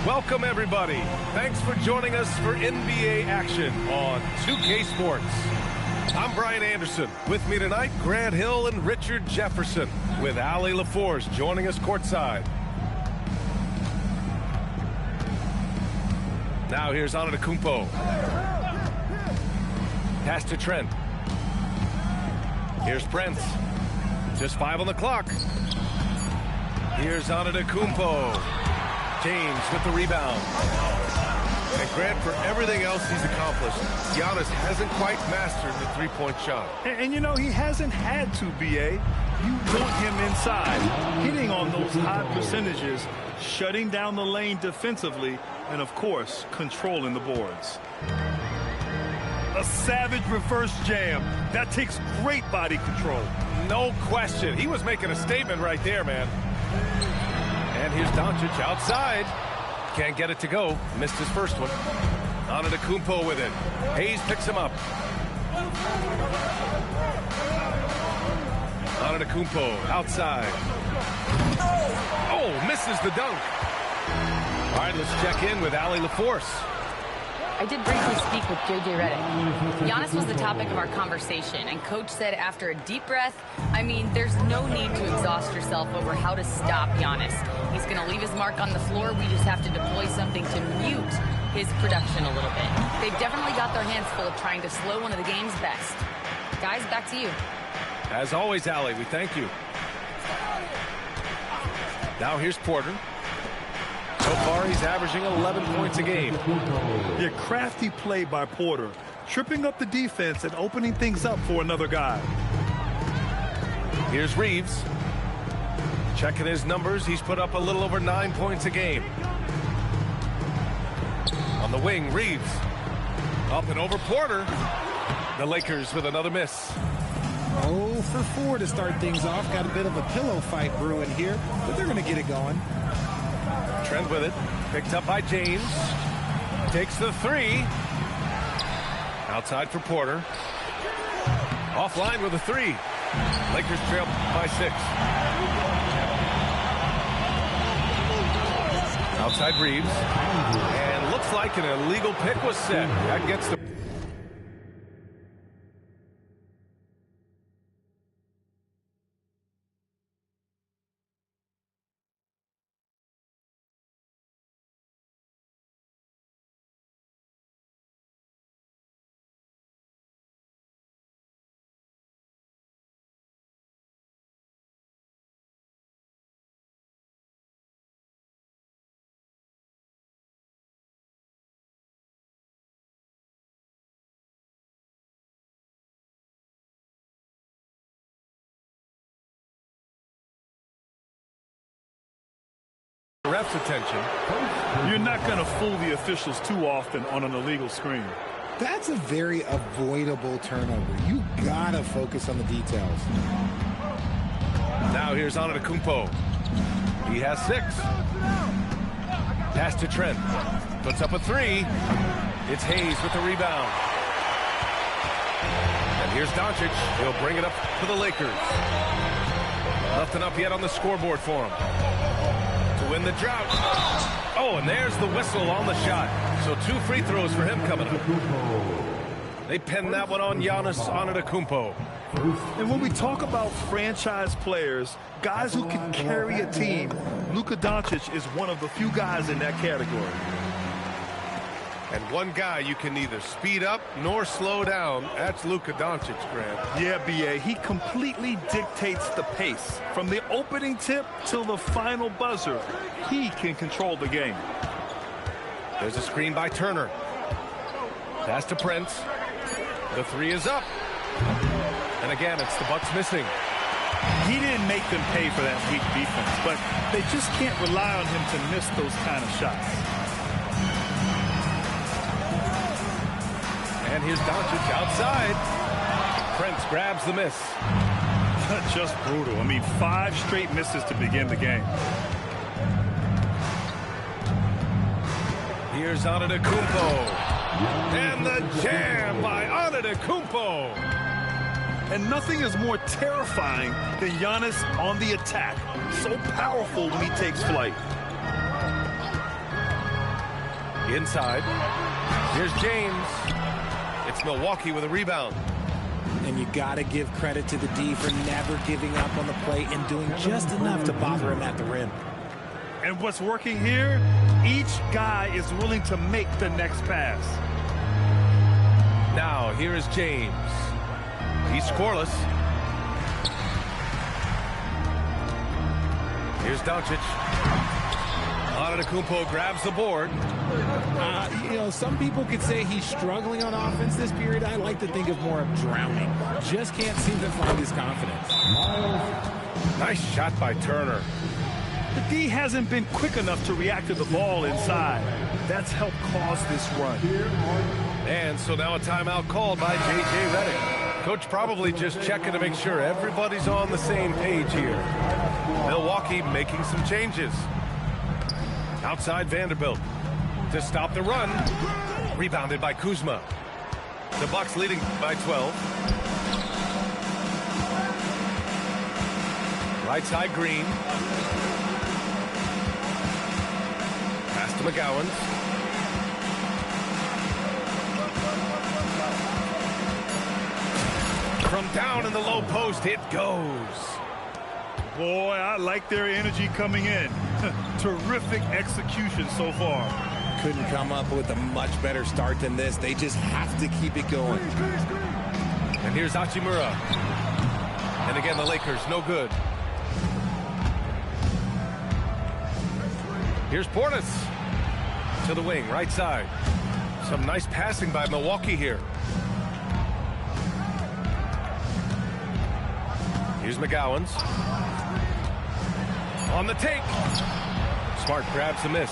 Welcome, everybody. Thanks for joining us for NBA action on 2K Sports. I'm Brian Anderson. With me tonight, Grant Hill and Richard Jefferson, with Allie LaForce joining us courtside. Now here's Antetokounmpo. Pass to Trent. Here's Prince. Just 5 on the clock. Here's Antetokounmpo. James with the rebound. And Grant, for everything else he's accomplished, Giannis hasn't quite mastered the three-point shot. And you know, he hasn't had to, B.A. You want him inside, hitting on those high percentages, shutting down the lane defensively, and, of course, controlling the boards. A savage reverse jam. That takes great body control. No question. He was making a statement right there, man. And here's Doncic outside. Can't get it to go. Missed his first one. Antetokounmpo with it. Hayes picks him up. Antetokounmpo outside. Oh, misses the dunk. All right, let's check in with Allie LaForce. I did briefly speak with J.J. Redick. Giannis was the topic of our conversation, and Coach said after a deep breath, I mean, there's no need to exhaust yourself over how to stop Giannis. He's going to leave his mark on the floor. We just have to deploy something to mute his production a little bit. They've definitely got their hands full of trying to slow one of the game's best. Guys, back to you. As always, Allie, we thank you. Now here's Porter. So far, he's averaging 11 points a game. Yeah, crafty play by Porter, tripping up the defense and opening things up for another guy. Here's Reeves. Checking his numbers, he's put up a little over 9 points a game. On the wing, Reeves. Up and over Porter. The Lakers with another miss. 0 for 4 to start things off. Got a bit of a pillow fight brewing here, but they're going to get it going. Trent with it. Picked up by James. Takes the three. Outside for Porter. Offline with a three. Lakers trail by 6. Outside Reeves. And looks like an illegal pick was set. That gets the... ref's attention. You're not going to fool the officials too often on an illegal screen. That's a very avoidable turnover. You got to focus on the details. Now here's Antetokounmpo. He has 6. Pass to Trent. Puts up a three. It's Hayes with the rebound. And here's Doncic. He'll bring it up to the Lakers. Nothing up yet on the scoreboard for him. To win the drought. Oh, and there's the whistle on the shot. So 2 free throws for him coming up. They pinned that one on Giannis Antetokounmpo. And when we talk about franchise players, guys who can carry a team, Luka Doncic is one of the few guys in that category. And one guy you can neither speed up nor slow down. That's Luka Doncic, Grant. Yeah, B.A. He completely dictates the pace. From the opening tip till the final buzzer, he can control the game. There's a screen by Turner. Pass to Prince. The three is up. And again, it's the Bucks missing. He didn't make them pay for that weak defense, but they just can't rely on him to miss those kind of shots. And here's Doncic outside. Prince grabs the miss. Just brutal. I mean, 5 straight misses to begin the game. Here's Antetokounmpo. And the jam by Antetokounmpo. And nothing is more terrifying than Giannis on the attack. So powerful when he takes flight. Inside. Here's James. It's Milwaukee with a rebound. And you got to give credit to the D for never giving up on the play and doing just enough to bother him at the rim. And what's working here, each guy is willing to make the next pass. Now, here is James. He's scoreless. Here's Doncic. Antetokounmpo grabs the board. You know, some people could say he's struggling on offense this period. I like to think of more of drowning. Just can't seem to find his confidence. Nice shot by Turner. The D hasn't been quick enough to react to the ball inside. That's helped cause this run. And so now a timeout called by J.J. Redick. Coach probably just checking to make sure everybody's on the same page here. Milwaukee making some changes. Outside Vanderbilt to stop the run. Rebounded by Kuzma. The Bucks leading by 12. Right side Green. Pass to McGowan. From down in the low post, it goes. Boy, I like their energy coming in. Terrific execution so far. Couldn't come up with a much better start than this. They just have to keep it going. And here's Hachimura. And again, the Lakers, no good. Here's Portis to the wing, right side. Some nice passing by Milwaukee here. Here's McGowan's. On the take. Smart grabs the miss.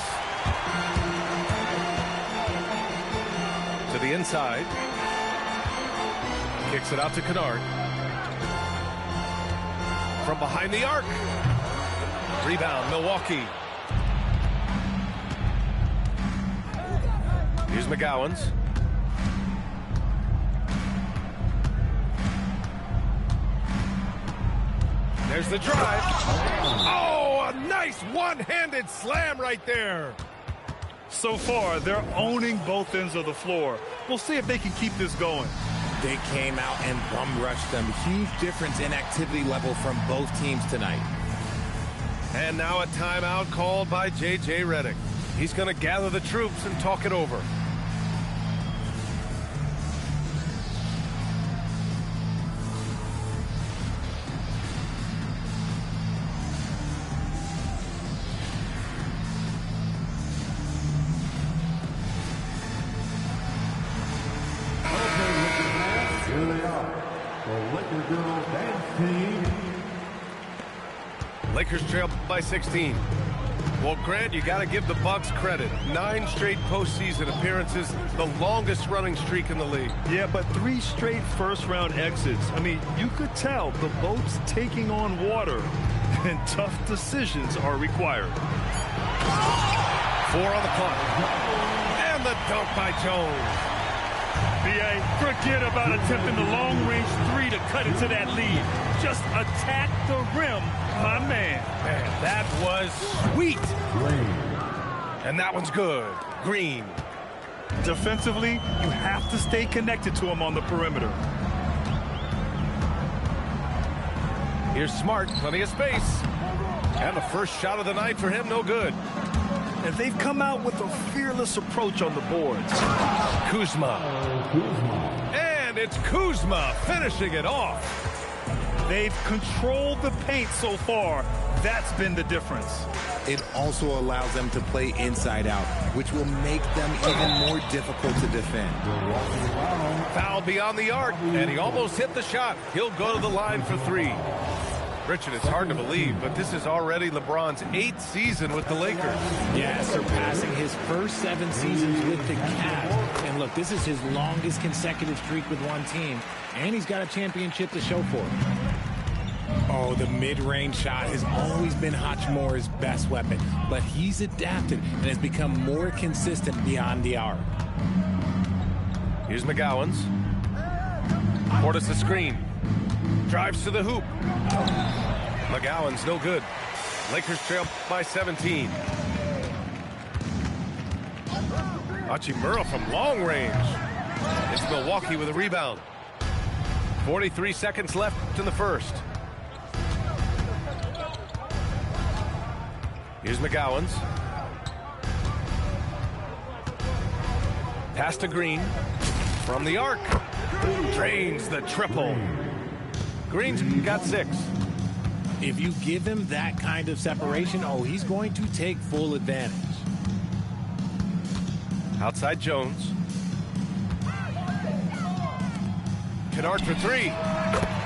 To the inside. Kicks it out to Kennard. From behind the arc. Rebound, Milwaukee. Here's McGowan's. There's the drive. Oh, a nice one-handed slam right there. So far, they're owning both ends of the floor. We'll see if they can keep this going. They came out and bum rushed them. Huge difference in activity level from both teams tonight. And now a timeout called by J.J. Redick. He's going to gather the troops and talk it over. Lakers trail by 16. Well, Grant, you got to give the Bucks credit. 9 straight postseason appearances, the longest running streak in the league. Yeah, but 3 straight first-round exits. I mean, you could tell the boat's taking on water, and tough decisions are required. 4 on the clock. And the dunk by Jones. B.A., forget about attempting the long-range 3 to cut into that lead. Just attack the rim, my man. Man, that was sweet. And that one's good. Green. Defensively, you have to stay connected to him on the perimeter. Here's Smart, plenty of space. And the first shot of the night for him, no good. And they've come out with a fearless approach on the boards. Kuzma. And it's Kuzma finishing it off. They've controlled the paint so far. That's been the difference. It also allows them to play inside out, which will make them even more difficult to defend. Foul beyond the arc, and he almost hit the shot. He'll go to the line for 3. Richard, it's hard to believe, but this is already LeBron's 8th season with the Lakers. Yeah, surpassing his first 7 seasons with the Cavs. And look, this is his longest consecutive streak with one team, and he's got a championship to show for it. Oh, the mid-range shot has always been Hachimura's best weapon, but he's adapted and has become more consistent beyond the arc. Here's McGowan's. Portis the screen. Drives to the hoop. McGowan's no good. Lakers trail by 17. Hachimura from long range. It's Milwaukee with a rebound. 43 seconds left in the first. Here's McGowens. Pass to Green. From the arc. Drains the triple. Green's got 6. If you give him that kind of separation, oh, he's going to take full advantage. Outside Jones. Kennard for 3.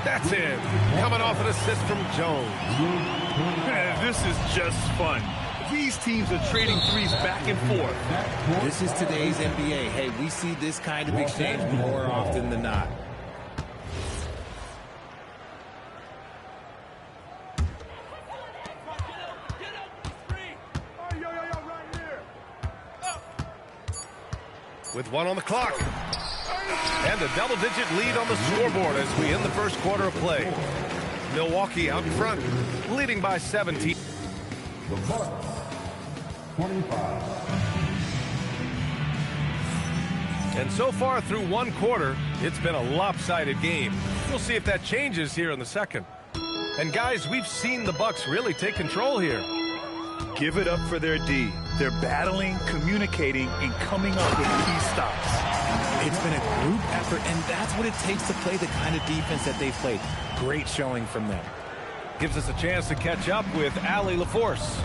That's in. Coming off an assist from Jones. Man, this is just fun. These teams are trading threes back and forth. This is today's NBA. Hey, we see this kind of exchange more often than not. With 1 on the clock. And a double-digit lead on the scoreboard as we end the first quarter of play. Milwaukee out in front, leading by 17. The Bucks, 25. And so far through 1 quarter, it's been a lopsided game. We'll see if that changes here in the second. And guys, we've seen the Bucks really take control here. Give it up for their D. They're battling, communicating, and coming up with key stops. It's been a group effort, and that's what it takes to play the kind of defense that they've played. Great showing from them. Gives us a chance to catch up with Allie LaForce.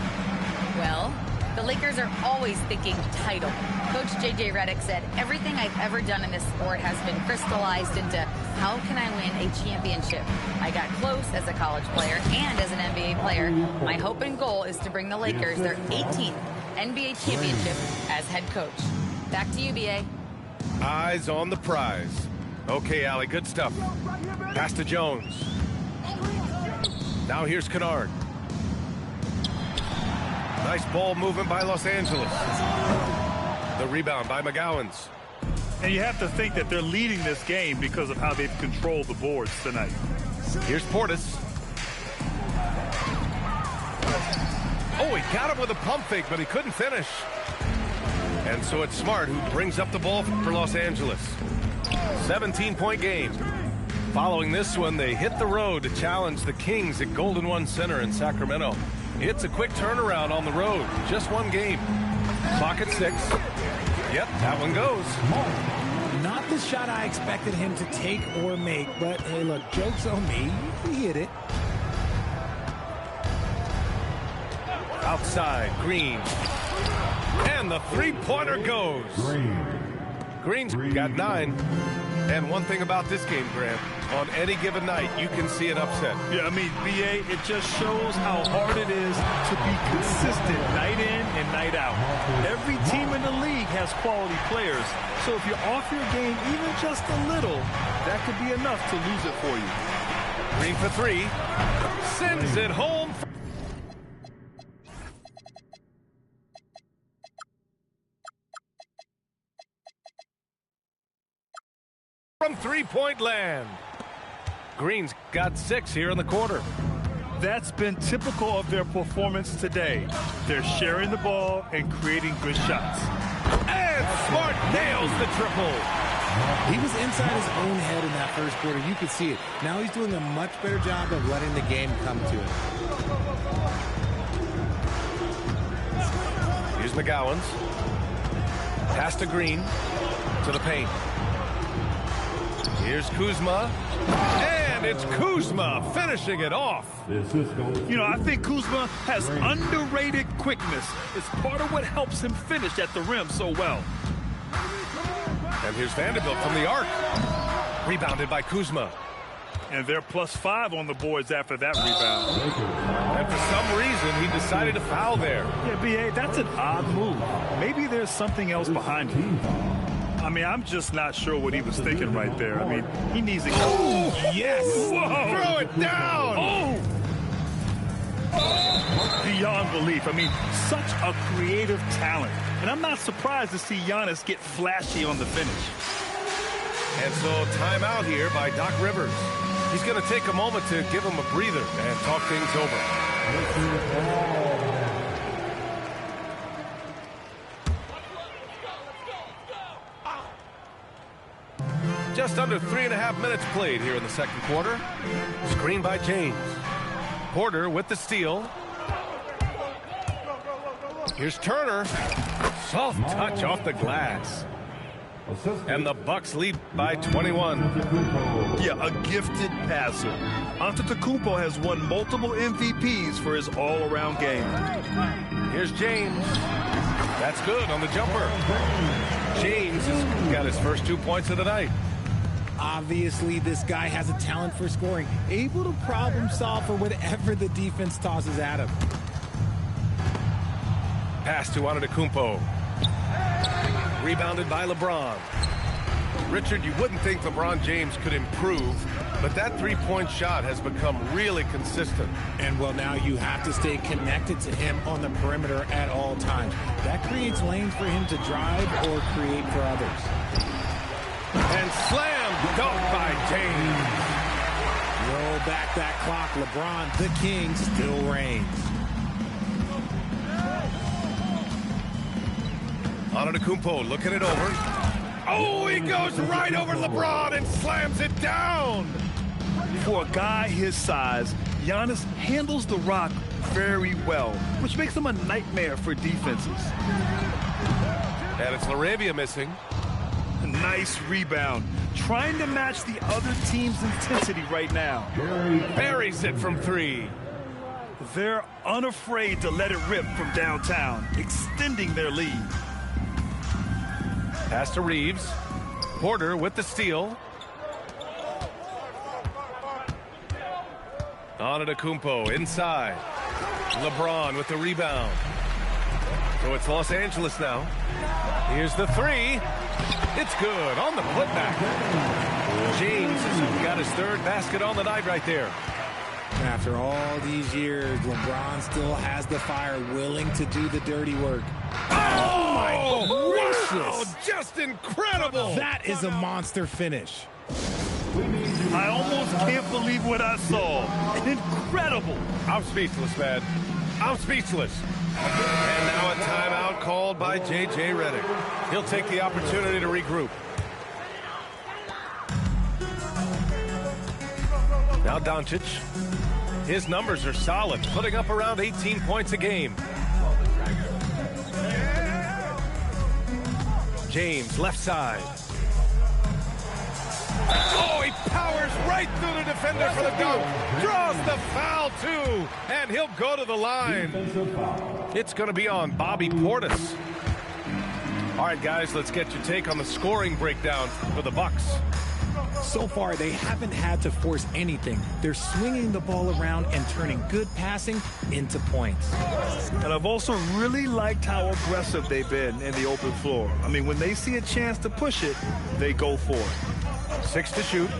Well, the Lakers are always thinking title. Coach J.J. Redick said, everything I've ever done in this sport has been crystallized into how can I win a championship? I got close as a college player and as an NBA player. My hope and goal is to bring the Lakers their 18th NBA championship as head coach. Back to you, B.A. Eyes on the prize. Okay, Allie, good stuff. Pass to Jones. Now here's Kennard. Nice ball movement by Los Angeles. The rebound by McGowens. And you have to think that they're leading this game because of how they've controlled the boards tonight. Here's Portis. Oh, he got him with a pump fake, but he couldn't finish. And so it's Smart who brings up the ball for Los Angeles. 17-point game. Following this one, they hit the road to challenge the Kings at Golden One Center in Sacramento. It's a quick turnaround on the road. Just 1 game. Clock at 6. Yep, that one goes. Not the shot I expected him to take or make, but hey, look, joke's on me. He hit it. Outside, Green. And the 3-pointer goes. Green's got 9. And one thing about this game, Grant, on any given night, you can see an upset. Yeah, I mean, B.A., it just shows how hard it is to be consistent night in and night out. Every team in the league has quality players. So if you're off your game even just a little, that could be enough to lose it for you. Green for 3. Sends it home. From 3-point land. Green's got 6 here in the quarter. That's been typical of their performance today. They're sharing the ball and creating good shots. And Smart nails the triple. He was inside his own head in that first quarter. You could see it. Now he's doing a much better job of letting the game come to him. Here's McGowens. Pass to Green. To the paint. Here's Kuzma. And it's Kuzma finishing it off. You know, I think Kuzma has underrated quickness. It's part of what helps him finish at the rim so well. And here's Vanderbilt from the arc. Rebounded by Kuzma. And they're +5 on the boards after that rebound. And for some reason, he decided to foul there. Yeah, B.A., that's an odd move. Maybe there's something else behind it. I mean, I'm just not sure what he was thinking right there. I mean, he needs to go. Oh, yes! Whoa! Throw it down! Oh! Beyond belief. I mean, such a creative talent. And I'm not surprised to see Giannis get flashy on the finish. And so timeout here by Doc Rivers. He's going to take a moment to give him a breather and talk things over. Just under 3.5 minutes played here in the second quarter. Screen by James. Porter with the steal. Here's Turner. Soft touch off the glass. And the Bucks lead by 21. Yeah, a gifted passer. Antetokounmpo has won multiple MVPs for his all-around game. Here's James. That's good on the jumper. James has got his first 2 points of the night. Obviously, this guy has a talent for scoring, able to problem solve for whatever the defense tosses at him. Pass to Antetokounmpo. Rebounded by LeBron. Richard, you wouldn't think LeBron James could improve, but that three-point shot has become really consistent. And, well, now you have to stay connected to him on the perimeter at all times. That creates lanes for him to drive or create for others. And slam dunk by James. Roll back that clock. LeBron, the king, still reigns. Antetokounmpo looking it over. Oh, he goes right over LeBron and slams it down. For a guy his size, Giannis handles the rock very well, which makes him a nightmare for defenses. And it's LaRavia missing. Nice rebound. Trying to match the other team's intensity right now. Buries it from three. They're unafraid to let it rip from downtown, extending their lead. Pass to Reeves. Porter with the steal. Antetokounmpo inside. LeBron with the rebound. So it's Los Angeles now. Here's the three. It's good on the putback. James has got his third basket on the night right there. After all these years, LeBron still has the fire, willing to do the dirty work. Oh, my gracious. wow, just incredible. That is a monster finish. I almost can't believe what I saw. Incredible. I'm speechless, man. I'm speechless. And now a timeout called by J.J. Redick. He'll take the opportunity to regroup. Now Doncic. His numbers are solid, putting up around 18 points a game. James, left side. Oh, he powers right through the defender for the dunk. Draws the foul, too. And he'll go to the line. It's going to be on Bobby Portis. All right, guys, let's get your take on the scoring breakdown for the Bucks. So far, they haven't had to force anything. They're swinging the ball around and turning good passing into points. And I've also really liked how aggressive they've been in the open floor. I mean, when they see a chance to push it, they go for it. 6 to shoot.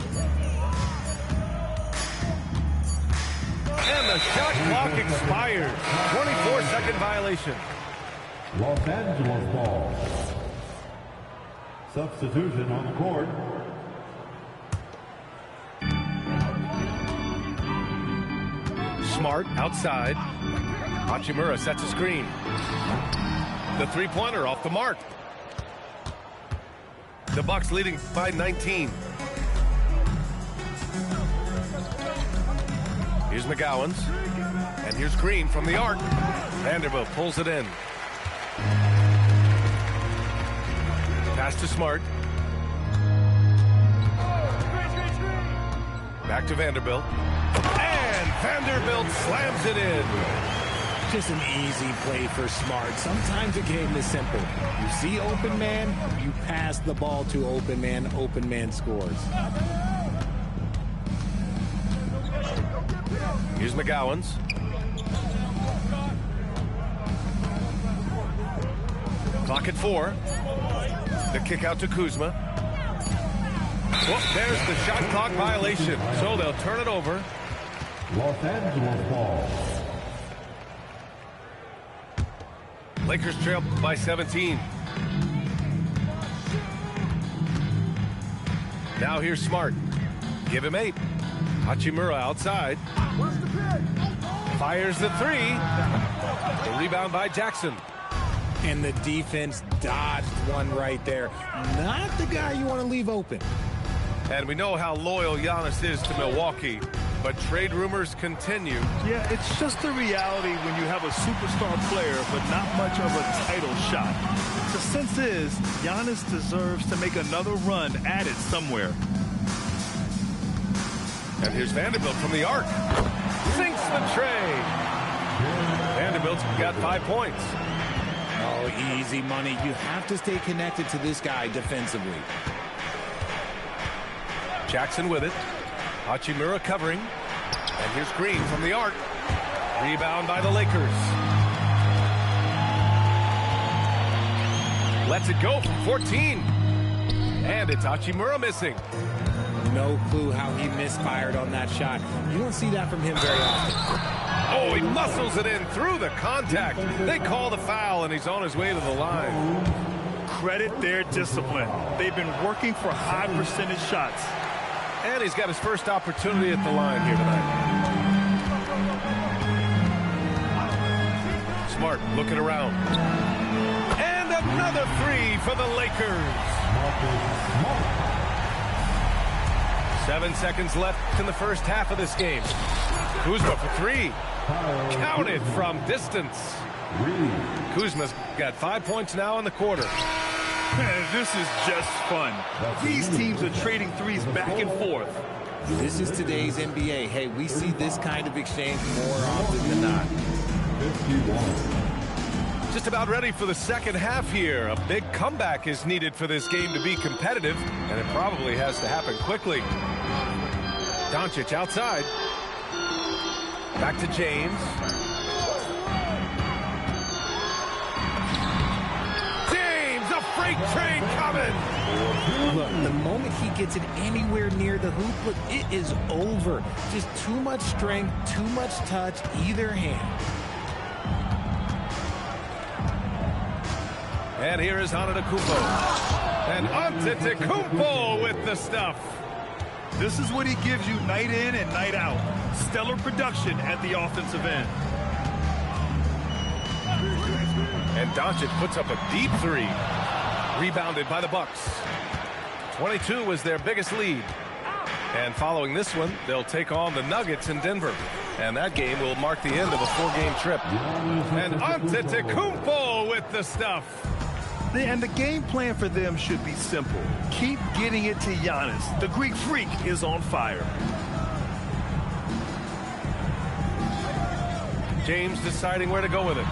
And the shot clock expires. 24-second violation. Los Angeles ball. Substitution on the court. Smart outside. Hachimura sets a screen. The three-pointer off the mark. The Bucks leading by 19. Here's McGowan's. And here's Green from the arc. Vanderbilt pulls it in. Pass to Smart. Back to Vanderbilt. And Vanderbilt slams it in. Just an easy play for Smart. Sometimes the game is simple. You see open man, you pass the ball to open man scores. Here's McGowan's. Clock at 4. The kick out to Kuzma. Well, there's the shot clock violation. So they'll turn it over. Los Angeles ball. Lakers trail by 17. Now here's Smart. Give him 8. Hachimura outside. Fires the 3. The rebound by Jackson. And the defense dodged one right there. Not the guy you want to leave open. And we know how loyal Giannis is to Milwaukee, but trade rumors continue. Yeah, it's just the reality when you have a superstar player, but not much of a title shot. The sense is, Giannis deserves to make another run at it somewhere. And here's Vanderbilt from the arc. Sinks the tray. Vanderbilt's got 5 points. Oh, easy money. You have to stay connected to this guy defensively. Jackson with it. Hachimura covering. And here's Green from the arc. Rebound by the Lakers. Lets it go from 14. And it's Hachimura missing. No clue how he misfired on that shot. You don't see that from him very often. Oh, he muscles it in through the contact. They call the foul, and he's on his way to the line. Credit their discipline. They've been working for high percentage shots. And he's got his first opportunity at the line here tonight. Smart looking around. And another three for the Lakers. 7 seconds left in the first half of this game. Kuzma for three. Counted from distance. Kuzma's got 5 points now in the quarter. This is just fun. These teams are trading threes back and forth. This is today's NBA. Hey, we see this kind of exchange more often than not. Just about ready for the second half here. A big comeback is needed for this game to be competitive, and it probably has to happen quickly. Doncic outside. Back to James. James, a freight train coming. Look, the moment he gets it anywhere near the hoop, look, it is over. Just too much strength, too much touch, either hand. And here is Antetokounmpo. And Antetokounmpo with the stuff. This is what he gives you night in and night out. Stellar production at the offensive end. And Doncic puts up a deep three. Rebounded by the Bucks. 22 was their biggest lead. And following this one, they'll take on the Nuggets in Denver. And that game will mark the end of a 4-game trip. And Antetokounmpo with the stuff. And the game plan for them should be simple. Keep getting it to Giannis. The Greek freak is on fire. James deciding where to go with it.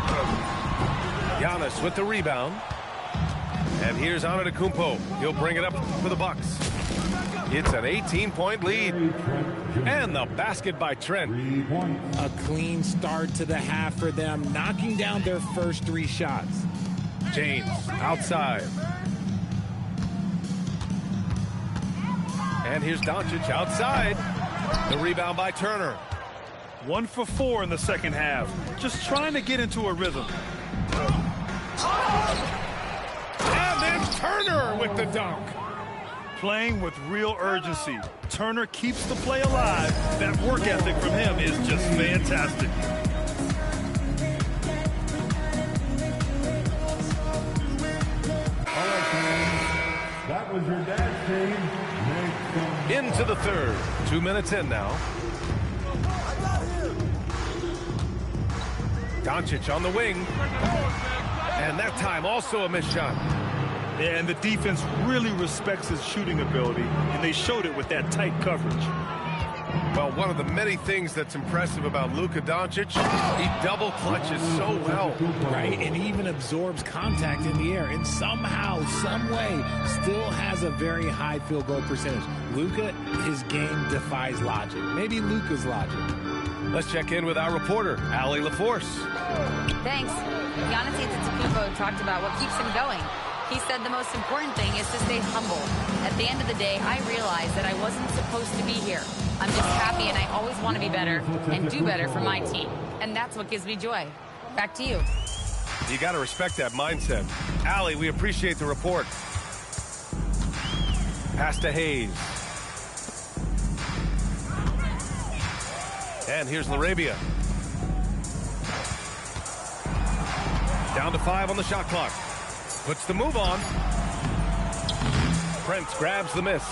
Giannis with the rebound. And here's Antetokounmpo. He'll bring it up for the Bucks. It's an 18-point lead. And the basket by Trent. A clean start to the half for them, knocking down their first 3 shots. James outside. And here's Doncic outside. The rebound by Turner. 1 for 4 in the second half. Just trying to get into a rhythm. And then Turner with the dunk. Playing with real urgency. Turner keeps the play alive. That work ethic from him is just fantastic. That was your dad's team. Into the third. 2 minutes in now. Doncic on the wing. And that time also a missed shot. And the defense really respects his shooting ability, and they showed it with that tight coverage. Well, one of the many things that's impressive about Luka Doncic, he double clutches so well. Right, and he even absorbs contact in the air, and somehow, some way, still has a very high field goal percentage. Luka, his game defies logic. Maybe Luka's logic. Let's check in with our reporter, Allie LaForce. Thanks. Giannis Antetokounmpo talked about what keeps him going. He said the most important thing is to stay humble. At the end of the day, I realized that I wasn't supposed to be here. I'm just happy, and I always want to be better and do better for my team. And that's what gives me joy. Back to you. You got to respect that mindset. Allie, we appreciate the report. Pass to Hayes. And here's LaRabia. Down to 5 on the shot clock. Puts the move on. Prince grabs the miss.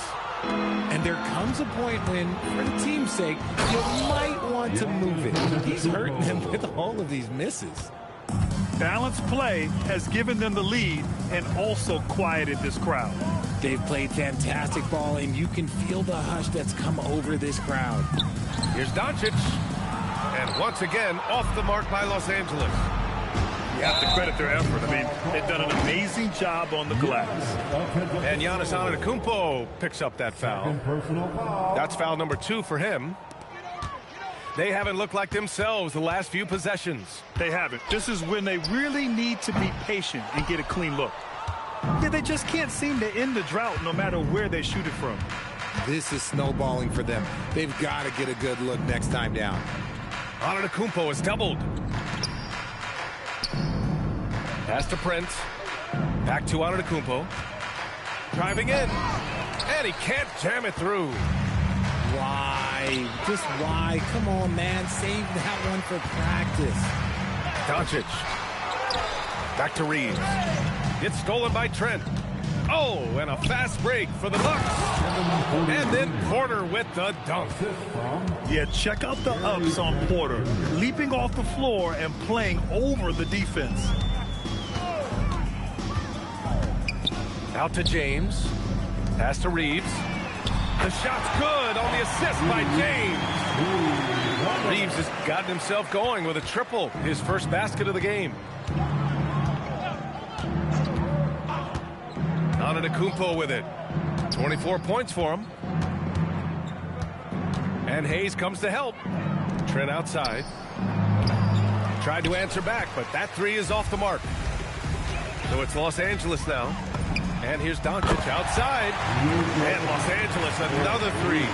And there comes a point when, for the team's sake, you might want to move it. He's hurting them with all of these misses. Balanced play has given them the lead and also quieted this crowd. They've played fantastic ball, and you can feel the hush that's come over this crowd. Here's Doncic. And once again, off the mark by Los Angeles. You have to credit their effort. I mean, they've done an amazing job on the glass. And Giannis Antetokounmpo picks up that foul. That's foul number 2 for him. They haven't looked like themselves the last few possessions. They haven't. This is when they really need to be patient and get a clean look. Yeah, they just can't seem to end the drought no matter where they shoot it from. This is snowballing for them. They've got to get a good look next time down. Antetokounmpo is doubled. Pass to Prince. Back to Antetokounmpo. Driving in. And he can't jam it through. Why? Just why? Come on, man. Save that one for practice. Doncic. Back to Reeves. Gets stolen by Trent. Oh, and a fast break for the Bucks. And then Porter with the dunk. Yeah, check out the ups on Porter. Leaping off the floor and playing over the defense. Out to James. Pass to Reeves. The shot's good on the assist by James. Reeves has gotten himself going with a triple. His first basket of the game. Antetokounmpo with it. 24 points for him. And Hayes comes to help. Trent outside. Tried to answer back, but that three is off the mark. So it's Los Angeles now. And here's Doncic outside. And Los Angeles another three.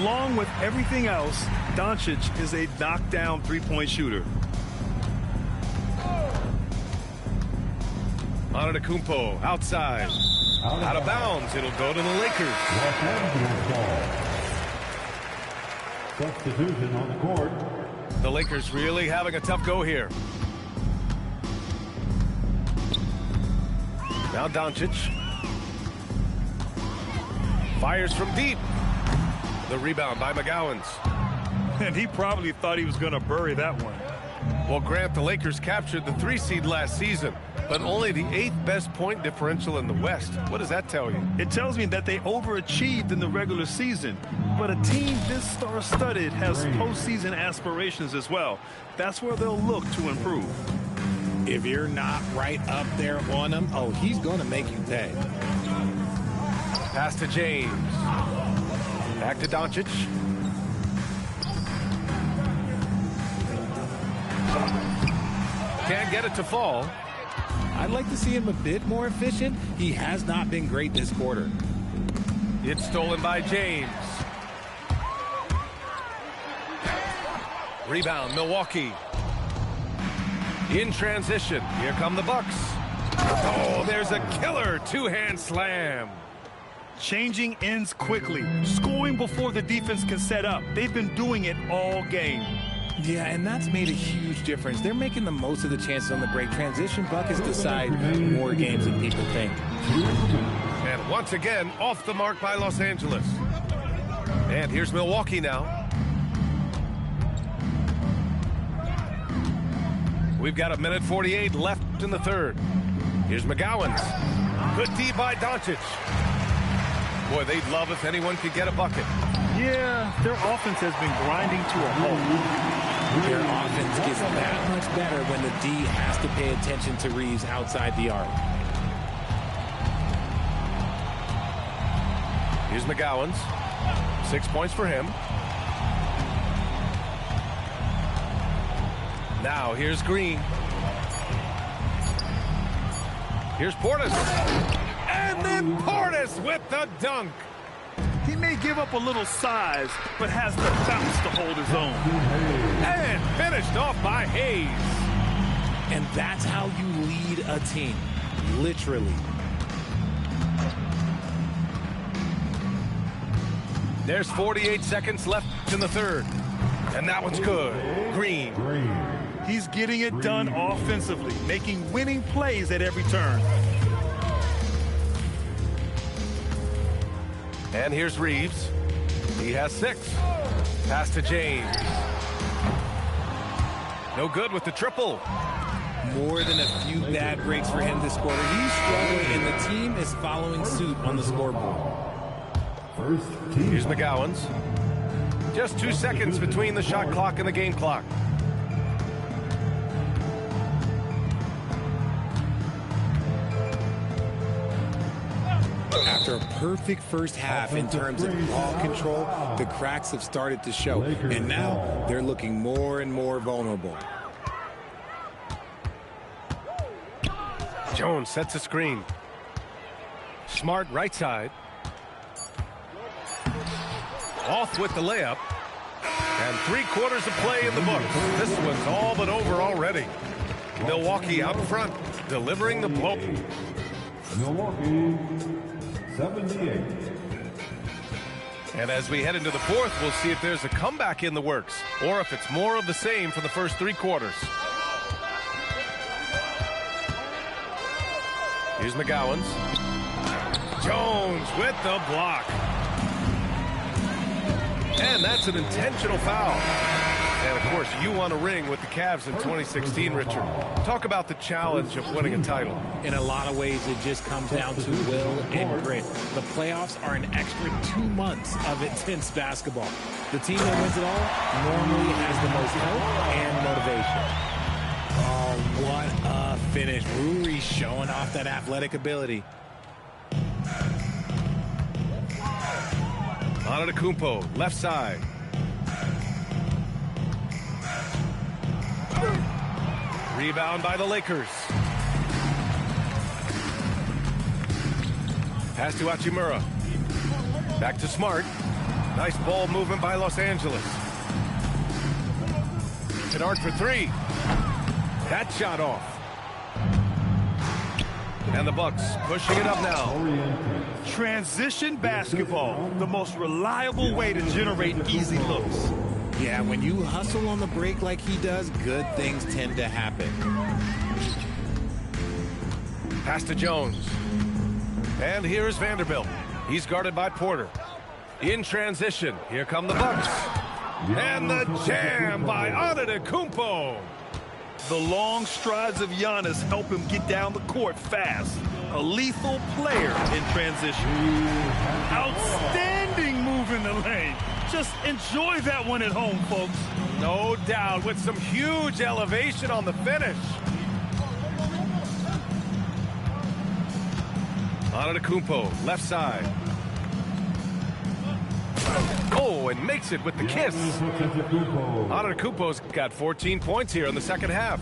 Along with everything else, Doncic is a knockdown three-point shooter. Antetokounmpo outside. Out of bounds. It'll go to the Lakers. Los Angeles ball. Substitution on the court. The Lakers really having a tough go here. Now Doncic. Fires from deep. The rebound by McGowens. And he probably thought he was going to bury that one. Well, Grant, the Lakers captured the 3 seed last season, but only the 8th best point differential in the West. What does that tell you? It tells me that they overachieved in the regular season. But a team this star-studded has postseason aspirations as well. That's where they'll look to improve. If you're not right up there on him, oh, he's going to make you pay. Pass to James. Back to Doncic. Can't get it to fall. I'd like to see him a bit more efficient. He has not been great this quarter. It's stolen by James. Rebound, Milwaukee. In transition, here come the Bucks. Oh, there's a killer two-hand slam. Changing ends quickly, scoring before the defense can set up. They've been doing it all game. Yeah, and that's made a huge difference. They're making the most of the chances on the break. Transition buckets decide more games than people think. And once again, off the mark by Los Angeles. And here's Milwaukee now. We've got 1:48 left in the third. Here's McGowens. Good D by Doncic. Boy, they'd love if anyone could get a bucket. Yeah, their offense has been grinding to a halt. Their offense gets that much better when the D has to pay attention to Reeves outside the arc. Here's McGowens. 6 points for him. Now here's Green. Here's Portis. And then Portis with the dunk. He may give up a little size, but has the bounce to hold his own. And finished off by Hayes. And that's how you lead a team. Literally. There's 48 seconds left in the third. And that one's good. Green. He's getting it done offensively, making winning plays at every turn. And here's Reeves. He has 6. Pass to James. No good with the triple. More than a few bad breaks for him this quarter. He's struggling, and the team is following suit on the scoreboard. Here's McGowan's. Just 2 seconds between the shot clock and the game clock. After a perfect first half in terms of ball control, the cracks have started to show, and now they're looking more and more vulnerable. Jones sets a screen. Smart right side. Off with the layup. And 3/4 of play in the books. This one's all but over already. Milwaukee out front, delivering the blow. Milwaukee, 78. And as we head into the fourth, we'll see if there's a comeback in the works or if it's more of the same for the first 3 quarters. Here's McGowan's. Jones with the block. And that's an intentional foul. And, of course, you won a ring with the Cavs in 2016, Richard. Talk about the challenge of winning a title. In a lot of ways, it just comes down to will and grit. The playoffs are an extra 2 months of intense basketball. The team that wins it all normally has the most hope and motivation. Oh, what a finish. Rui showing off that athletic ability. Antetokounmpo, left side. Rebound by the Lakers. Pass to Hachimura. Back to Smart. Nice ball movement by Los Angeles. Kennard for 3. That shot off. And the Bucks pushing it up now. Transition basketball, the most reliable way to generate easy looks. Yeah, when you hustle on the break like he does, good things tend to happen. Pass to Jones. And here's Vanderbilt. He's guarded by Porter. In transition, here come the Bucks. And the jam by Antetokounmpo. The long strides of Giannis help him get down the court fast. A lethal player in transition. Outstanding move in the lane. Just enjoy that one at home, folks. No doubt, with some huge elevation on the finish. Antetokounmpo, left side. Oh, and makes it with the kiss. Antetokounmpo's got 14 points here in the second half.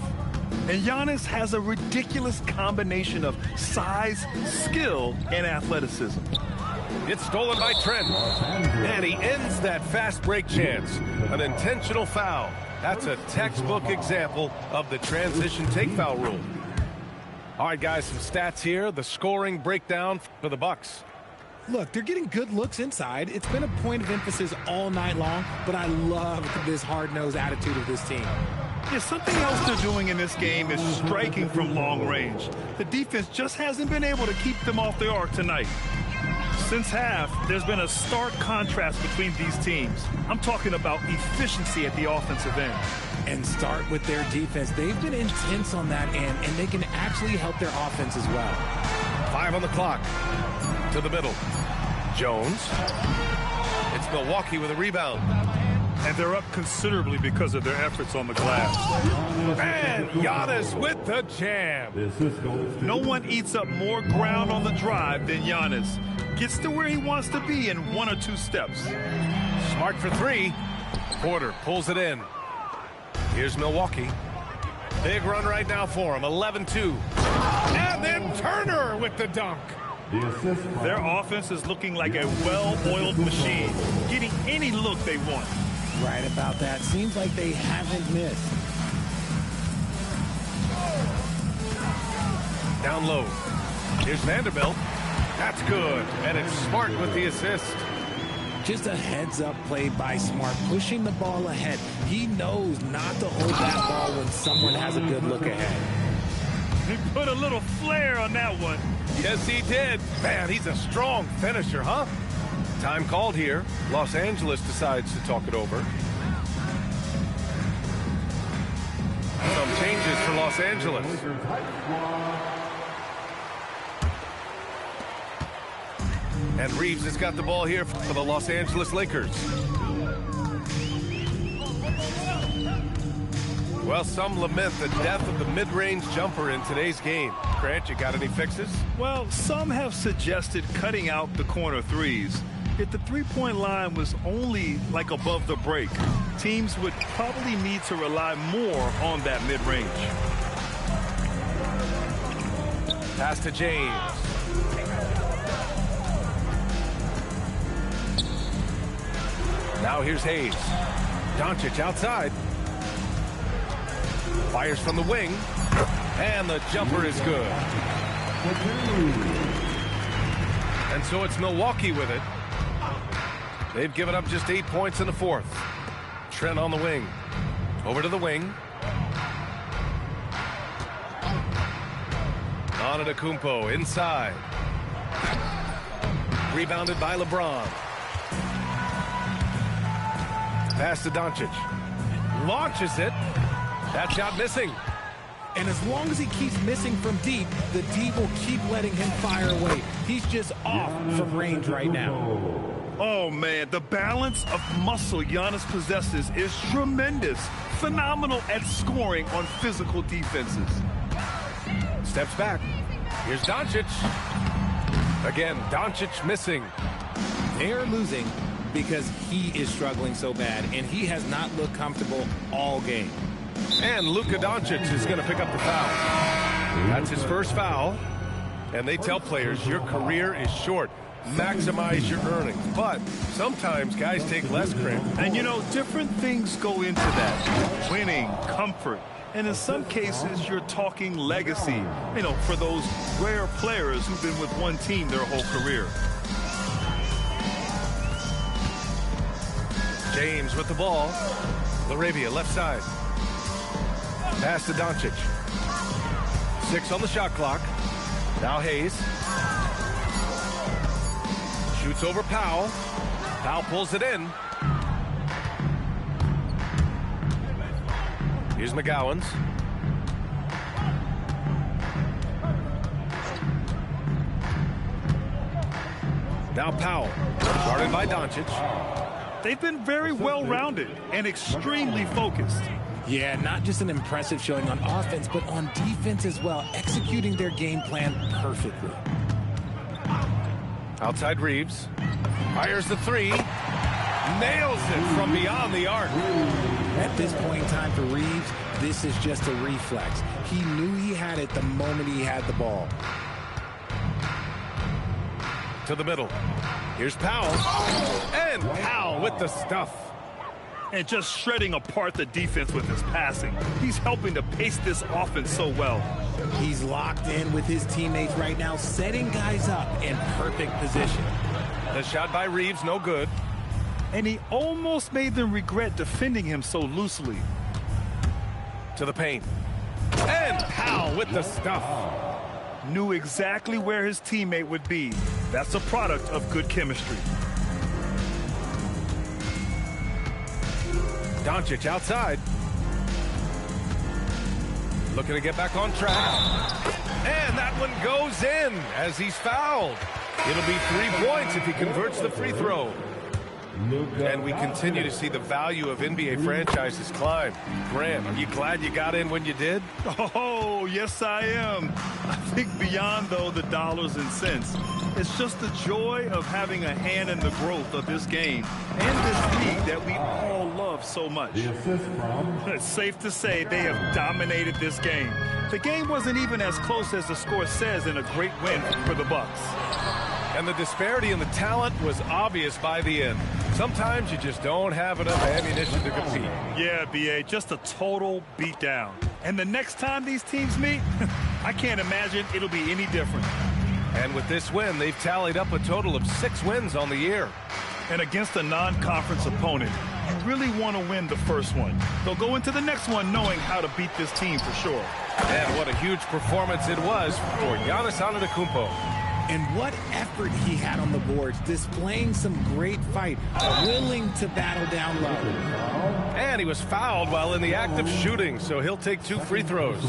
And Giannis has a ridiculous combination of size, skill, and athleticism. It's stolen by Trent. And he ends that fast break chance. An intentional foul. That's a textbook example of the transition take foul rule. All right, guys, some stats here. The scoring breakdown for the Bucks. Look, they're getting good looks inside. It's been a point of emphasis all night long, but I love this hard-nosed attitude of this team. Yeah, something else they're doing in this game is striking from long range. The defense just hasn't been able to keep them off the arc tonight. Since half, there's been a stark contrast between these teams. I'm talking about efficiency at the offensive end. And start with their defense. They've been intense on that end, and they can actually help their offense as well. 5 on the clock. To the middle. Jones. It's Milwaukee with a rebound. And they're up considerably because of their efforts on the glass. And Giannis with the jam. No one eats up more ground on the drive than Giannis. Gets to where he wants to be in 1 or 2 steps. Smart for 3. Porter pulls it in. Here's Milwaukee. Big run right now for him. 11-2. And then Turner with the dunk. Their offense is looking like a well-oiled machine, getting any look they want. Right about that. Seems like they haven't missed. Down low. Here's Vanderbilt. That's good. And it's Smart with the assist. Just a heads-up play by Smart, pushing the ball ahead. He knows not to hold that ball when someone has a good look ahead. He put a little flair on that one. Yes, he did. Man, he's a strong finisher, huh? Time called here. Los Angeles decides to talk it over. Some changes for Los Angeles. And Reeves has got the ball here for the Los Angeles Lakers. Well, some lament the death of the mid-range jumper in today's game. Grant, you got any fixes? Well, some have suggested cutting out the corner threes. If the three-point line was only like above the break, teams would probably need to rely more on that mid-range. Pass to James. Now here's Hayes. Doncic outside. Fires from the wing. And the jumper is good. And so it's Milwaukee with it. They've given up just 8 points in the fourth. Trent on the wing. Over to the wing. Antetokounmpo inside. Rebounded by LeBron. Pass to Doncic. Launches it. That shot missing. And as long as he keeps missing from deep, the D will keep letting him fire away. He's just off from range right now. Oh, man, the balance of muscle Giannis possesses is tremendous. Phenomenal at scoring on physical defenses. Steps back. Here's Doncic. Again, Doncic missing. They're losing because he is struggling so bad, and he has not looked comfortable all game. And Luka Doncic is going to pick up the foul. That's his first foul. And they tell players, your career is short. Maximize your earnings. But sometimes guys take less credit. And, you know, different things go into that. Winning, comfort, and in some cases, you're talking legacy, you know, for those rare players who've been with one team their whole career. James with the ball. LaRavia left side. Pass to Doncic. 6 on the shot clock. Now Hayes. Shoots over Powell. Powell pulls it in. Here's McGowan's. Now Powell. Guarded by Doncic. They've been very well-rounded and extremely focused. Yeah, not just an impressive showing on offense, but on defense as well, executing their game plan perfectly. Outside Reeves. Fires the three. Nails it from beyond the arc. At this point in time for Reeves, this is just a reflex. He knew he had it the moment he had the ball. To the middle. Here's Powell. And Powell with the stuff. And just shredding apart the defense with his passing. He's helping to pace this offense so well. He's locked in with his teammates right now, setting guys up in perfect position. The shot by Reeves, no good. And he almost made them regret defending him so loosely. To the paint. And Powell with the stuff. Knew exactly where his teammate would be. That's a product of good chemistry. Doncic outside. Looking to get back on track. And that one goes in as he's fouled. It'll be 3 points if he converts the free throw. And we continue to see the value of NBA franchises climb. Grant, are you glad you got in when you did? Oh, yes, I am. I think beyond, though, the dollars and cents, it's just the joy of having a hand in the growth of this game and this league that we all love so much. It's safe to say they have dominated this game. The game wasn't even as close as the score says in a great win for the Bucks. And the disparity in the talent was obvious by the end. Sometimes you just don't have enough ammunition to compete. Yeah, B.A., just a total beatdown. And the next time these teams meet, I can't imagine it'll be any different. And with this win, they've tallied up a total of 6 wins on the year. And against a non-conference opponent, you really want to win the first one. They'll go into the next one knowing how to beat this team for sure. And what a huge performance it was for Giannis Antetokounmpo. And what effort he had on the boards, displaying some great fight, willing to battle down low. And he was fouled while in the act of shooting, so he'll take 2 free throws.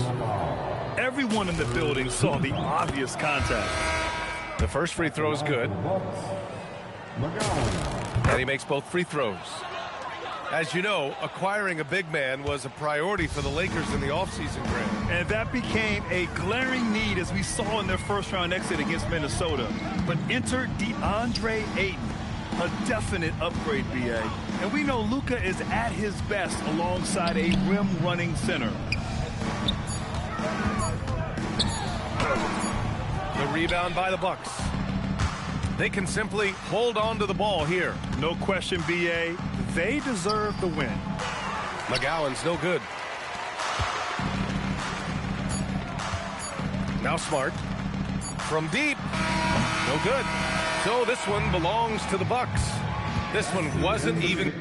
Everyone in the building saw the obvious contact. The first free throw is good. And he makes both free throws. As you know, acquiring a big man was a priority for the Lakers in the offseason, Grant. And that became a glaring need, as we saw in their first-round exit against Minnesota. But enter DeAndre Ayton, a definite upgrade, B.A. And we know Luka is at his best alongside a rim-running center. The rebound by the Bucks. They can simply hold on to the ball here. No question, B.A. They deserve the win. McGowan's no good. Now Smart. From deep. No good. So this one belongs to the Bucks. This one wasn't even...